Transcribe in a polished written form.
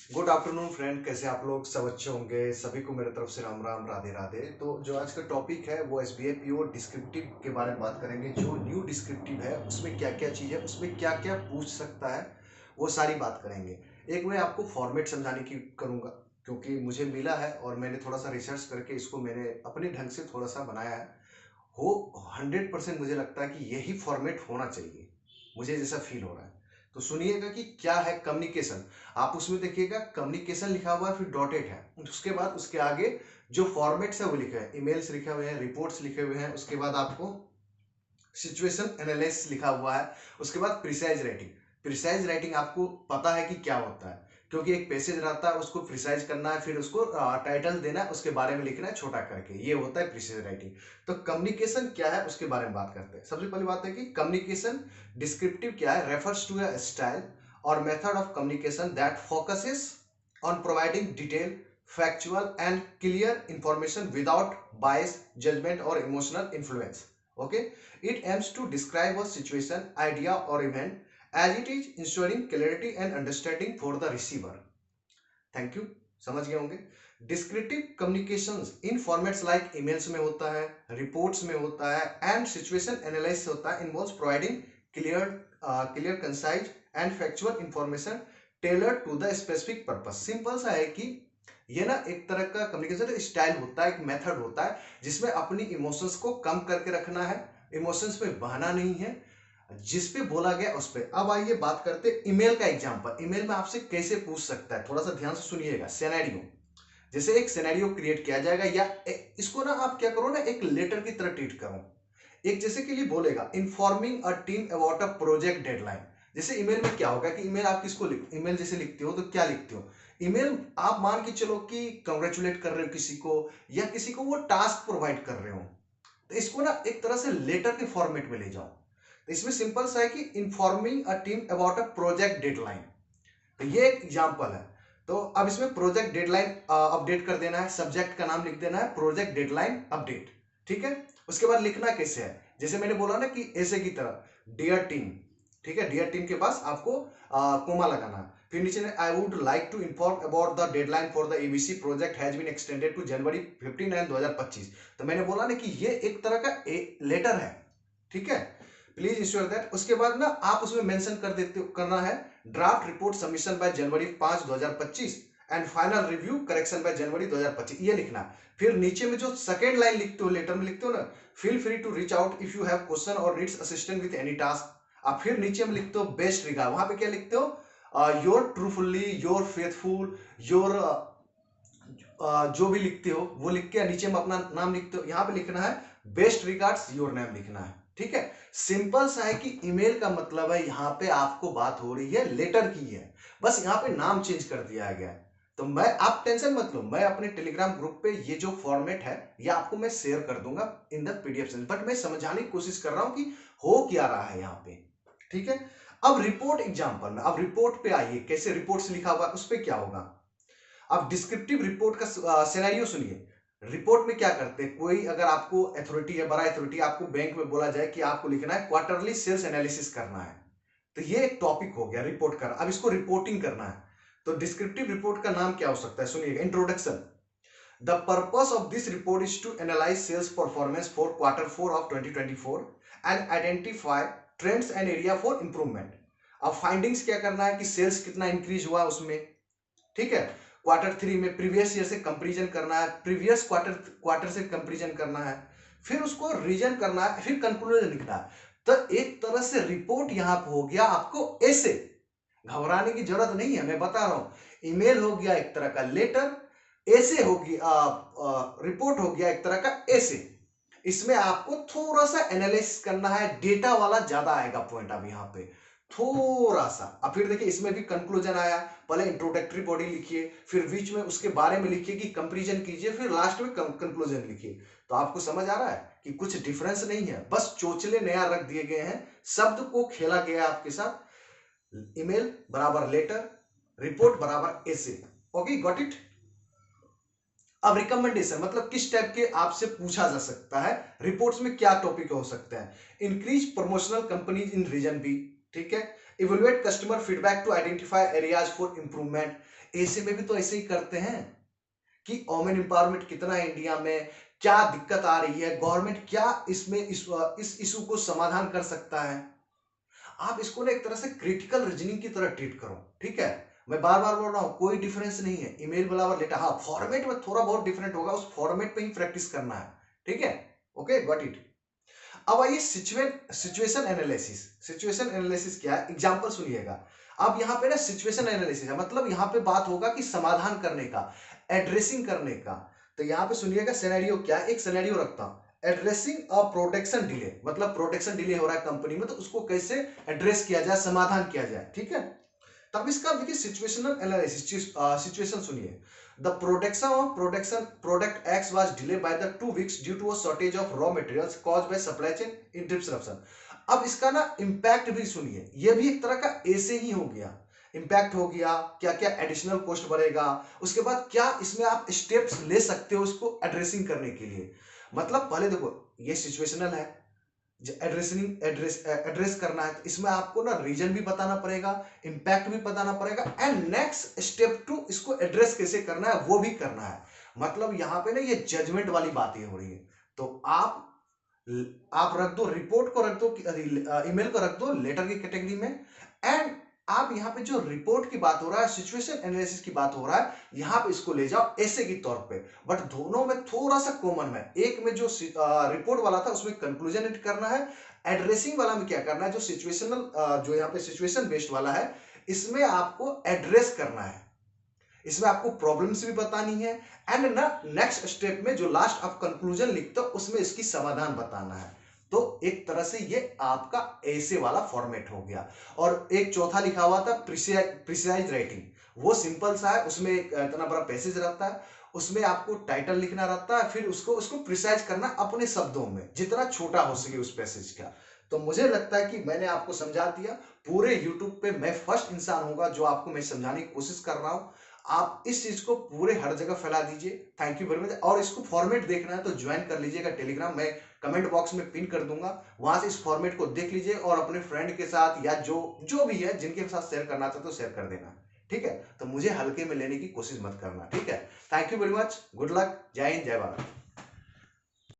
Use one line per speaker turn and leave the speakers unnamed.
Good afternoon friend, कैसे आप लोग? सब अच्छे होंगे। सभी को मेरे तरफ से राम राम, राधे राधे। तो जो आज का टॉपिक है वो एसबीआई पीओ डिस्क्रिप्टिव के बारे में बात करेंगे। जो न्यू डिस्क्रिप्टिव है उसमें क्या क्या चीज़ है, उसमें क्या क्या पूछ सकता है, वो सारी बात करेंगे। एक मैं आपको फॉर्मेट समझाने की करूँगा, क्योंकि मुझे मिला है और मैंने थोड़ा सा रिसर्च करके इसको मैंने अपने ढंग से थोड़ा सा बनाया है। हो 100% मुझे लगता है कि यही फॉर्मेट होना चाहिए, मुझे जैसा फील हो रहा है। तो सुनिएगा कि क्या है कम्युनिकेशन। आप उसमें देखिएगा कम्युनिकेशन लिखा हुआ है, फिर डॉटेड है, उसके बाद उसके आगे जो फॉर्मेट्स है वो लिखे हैं, ईमेल्स लिखे हुए हैं, रिपोर्ट्स लिखे हुए हैं, उसके बाद आपको सिचुएशन एनालिसिस लिखा हुआ है, उसके बाद प्रिसाइज राइटिंग। प्रिसाइज राइटिंग आपको पता है कि क्या होता है, क्योंकि एक पैसेज रहता है, उसको प्रिसाइज करना है, फिर उसको टाइटल देना है, उसके बारे में लिखना है छोटा करके, ये होता है प्रिसाइज राइटिंग। तो कम्युनिकेशन क्या है उसके बारे में बात करते हैं। सबसे पहली बात है कि कम्युनिकेशन डिस्क्रिप्टिव क्या है, रेफर्स टू अ स्टाइल और method of communication that focuses on providing detailed, factual and clear information without bias, judgment or emotional influence. Okay, it aims to describe a situation, idea or event as it is, ensuring clarity and understanding for the receiver. Thank you. समझ गए होंगे। Descriptive communications इन formats like emails में होता है, reports में होता है and situation analysis होता है, involves providing clear clear concise and factual information tailored to the specific purpose. Simple सा है कि ये ना एक तरह का कम्युनिकेशन स्टाइल होता है, एक मेथड होता है जिसमें अपनी इमोशंस को कम करके रखना है, इमोशंस में बहाना नहीं है, जिस पे बोला गया उस पे। अब आइए बात करते हैं ईमेल का एग्जांपल। ईमेल में आपसे कैसे पूछ सकता है, थोड़ा सा ध्यान से सुनिएगा। सिनेरियो, जैसे एक सिनेरियो क्रिएट किया जाएगा, या इसको ना आप क्या करो ना, एक लेटर की तरह ट्रीट करो। एक जैसे के लिए बोलेगा informing a team about a project deadline. जैसे ईमेल में क्या होगा कि ईमेल आप किसको ईमेल जैसे लिखते हो तो क्या लिखते हो, ईमेल आप मान के चलो कि कंग्रेचुलेट कर रहे हो किसी को, या किसी को वो टास्क प्रोवाइड कर रहे हो। तो इसको ना एक तरह से लेटर के फॉर्मेट में ले जाओ। तो इसमें सिंपल सा है कि informing a team about a project deadline. तो ये एक एग्जांपल है। तो अब इसमें प्रोजेक्ट डेडलाइन अपडेट कर देना है, सब्जेक्ट का नाम लिख देना है प्रोजेक्ट डेडलाइन अपडेट। ठीक है। उसके बाद लिखना कैसे है, जैसे मैंने बोला ना कि ऐसे की तरह डियर टीम। ठीक है, डियर टीम के पास आपको कोमा लगाना है। फिर नीचे में I would like to inform about the deadline for the ABC project has been extended to January 15 2025। तो मैंने बोला ना कि ये एक तरह का लेटर है। ठीक है, प्लीज इंश्योर दैट। उसके बाद ना आप उसमें मेंशन कर देते करना है draft report submission by January 5 2025 and final review correction bye जनवरी 2025, ये लिखना। फिर नीचे में जो सेकेंड लाइन लिखते हो, लेटर में लिखते हो ना, feel free to reach out if you have question और needs assistant with any task. आप फिर नीचे में लिखते हो बेस्ट रिगार्ड, वहां पे क्या लिखते हो, योर ट्रूफुली, योर फेथफुल, योर जो भी लिखते हो वो लिख के नीचे में अपना नाम लिखते हो। यहाँ पे लिखना है बेस्ट रिगार्ड्स योर नेम लिखना है। ठीक है, सिंपल सा है कि ईमेल का मतलब है यहाँ पे आपको बात हो रही है लेटर की है, बस यहाँ पे नाम चेंज कर दिया गया है। तो मैं, आप टेंशन मत लो, मैं अपने टेलीग्राम ग्रुप पे ये जो फॉर्मेट है ये आपको मैं शेयर कर दूंगा इन द पीडीएफ से, बट मैं समझाने की कोशिश कर रहा हूं कि हो क्या रहा है यहाँ पे। ठीक है, अब रिपोर्ट एग्जाम्पल में, अब रिपोर्ट पे आइए, कैसे रिपोर्ट से लिखा हुआ उस पर क्या होगा। अब डिस्क्रिप्टिव रिपोर्ट का सिनेरियो सुनिए। रिपोर्ट में क्या करते हैं, कोई अगर आपको अथॉरिटी है, बड़ा अथॉरिटी, आपको बैंक में बोला जाए कि आपको लिखना है क्वार्टरली सेल्स एनालिसिस करना है, तो ये एक टॉपिक हो गया रिपोर्ट करना। अब इसको रिपोर्टिंग करना है, तो डिस्क्रिप्टिव रिपोर्ट का नाम क्या हो सकता है, सुनिएगा। Introduction, the purpose of this report is to analyse sales performance for Q4 of 2024 and identify trends and area for improvement. अब फाइंडिंग्स क्या करना है कि सेल्स कितना इंक्रीज हुआ उसमें। ठीक है, Q3 में प्रीवियस ईयर से कंपैरिजन करना है, प्रीवियस क्वार्टर से कंपैरिजन करना है, फिर उसको रीजन करना है, फिर कंक्लूजन लिखना है। तो एक तरह से रिपोर्ट यहां पर हो गया आपको ऐसे, घबराने की जरूरत नहीं है, मैं बता रहा हूं। ईमेल हो गया एक तरह का लेटर, ऐसे होगी रिपोर्ट हो गया एक तरह का ऐसे। इसमें आपको थोड़ा सा एनालिसिस करना है, डेटा वाला ज्यादा आएगा पॉइंट अब यहाँ पे थोड़ा सा। अब फिर देखिए इसमें भी कंक्लूजन आया, पहले इंट्रोडक्टरी बॉडी लिखिए, फिर बीच में उसके बारे में लिखिए कि कंपैरिजन कीजिए, फिर लास्ट में कंक्लूजन लिखिए। तो आपको समझ आ रहा है कि कुछ डिफरेंस नहीं है, बस चोचले नया रख दिए गए हैं, शब्द को खेला गया है आपके साथ। ईमेल बराबर लेटर, रिपोर्ट बराबर ऐसे। Okay, got it. अब रिकमेंडेशन मतलब किस टाइप के आपसे पूछा जा सकता है, रिपोर्ट्स में क्या टॉपिक हो सकता है। Increase promotional companies in region B. ठीक है, evaluate customer feedback to identify areas for improvement. ऐसे में भी तो ऐसे ही करते हैं कि वोमेन एम्पावरमेंट कितना है इंडिया में, क्या दिक्कत आ रही है, गवर्नमेंट क्या इसमें इस इशू को समाधान कर सकता है। आप इसको ना एक तरह से क्रिटिकल रीजनिंग की तरह ट्रीट करो, ठीक है। मैं बार बार बोल रहा हूं, कोई डिफरेंस नहीं है ईमेल वाला और लेटर, हाँ फॉर्मेट में थोड़ा बहुत डिफरेंट होगा, उस फॉर्मेट पे ही प्रैक्टिस करना है, ठीक है। Okay, got it. अब आइए सिचुएशन एनालिसिस। सिचुएशन एनालिसिस क्या है, एग्जांपल सुनिएगा। अब यहाँ पे ना सिचुएशन एनालिसिस है, मतलब यहाँ पे बात होगा कि समाधान करने का, एड्रेसिंग करने का। तो यहाँ पे सुनिएगा सिनेरियो क्या है, एक सिनेरियो रखता हूं, एड्रेसिंग अ प्रोटेक्शन डिले, मतलब प्रोटेक्शन डिले हो रहा है कंपनी में, तो उसको कैसे एड्रेस किया जाए, समाधान किया जाए, ठीक है। तब इसका देखिए सिचुएशनल एनालिसिस, सिचुएशन सुनिए। The production of product X was delay by the 2 weeks due to a shortage of raw materials caused by supply chain disruption. अब इसका ना इंपैक्ट भी सुनिए, ये भी एक तरह का ऐसे ही हो गया, इंपैक्ट हो गया, क्या क्या एडिशनल कॉस्ट बढ़ेगा, उसके बाद क्या इसमें आप स्टेप्स ले सकते हो इसको एड्रेसिंग करने के लिए। मतलब पहले देखो ये सिचुएशनल है, एड्रेस करना है, तो इसमें आपको ना रीजन भी बताना पड़ेगा, इंपैक्ट भी बताना पड़ेगा, एंड नेक्स्ट स्टेप टू इसको एड्रेस कैसे करना है वो भी करना है। मतलब यहाँ पे ना ये जजमेंट वाली बातें हो रही है। तो आप रख दो, रिपोर्ट को रख दो, ईमेल को रख दो लेटर की कैटेगरी में, एंड आप यहाँ पे जो रिपोर्ट की बात हो रहा है, सिचुएशन एनालिसिस की बात हो रहा है, यहाँ पे इसको ले जाओ ऐसे के तौर पे। बट दोनों में थोड़ा सा कॉमन है, एक में जो रिपोर्ट वाला था उसमें कंक्लूजन एड करना है, एड्रेसिंग वाला में क्या करना है, जो सिचुएशनल जो यहाँ पे सिचुएशन बेस्ड वाला है, इसमें आपको एड्रेस करना है, इसमें आपको प्रॉब्लम्स भी बतानी है, एंड ना नेक्स्ट स्टेप में जो लास्ट आप कंक्लूजन लिखते हो उसमें इसकी समाधान बताना है। तो एक तरह से ये आपका ऐसे वाला फॉर्मेट हो गया। और एक चौथा लिखा हुआ था प्रिसाइज राइटिंग, वो सिंपल सा है, उसमें एक इतना बड़ा पैसेज रहता है, उसमें आपको टाइटल लिखना रहता है, फिर उसको उसको प्रिसाइज करना अपने शब्दों में, जितना छोटा हो सके उस पैसेज का। तो मुझे लगता है कि मैंने आपको समझा दिया। पूरे यूट्यूब पे मैं फर्स्ट इंसान होगा जो आपको मैं समझाने की कोशिश कर रहा हूं। आप इस चीज को पूरे हर जगह फैला दीजिए। Thank you very much. और इसको फॉर्मेट देखना है तो ज्वाइन कर लीजिएगा टेलीग्राम, मैं कमेंट बॉक्स में पिन कर दूंगा, वहां से इस फॉर्मेट को देख लीजिए और अपने फ्रेंड के साथ या जो जो भी है जिनके साथ शेयर करना चाहते हो शेयर कर देना, ठीक है। तो मुझे हल्के में लेने की कोशिश मत करना, ठीक है। Thank you very much, good luck, जय हिंद, जय भारत।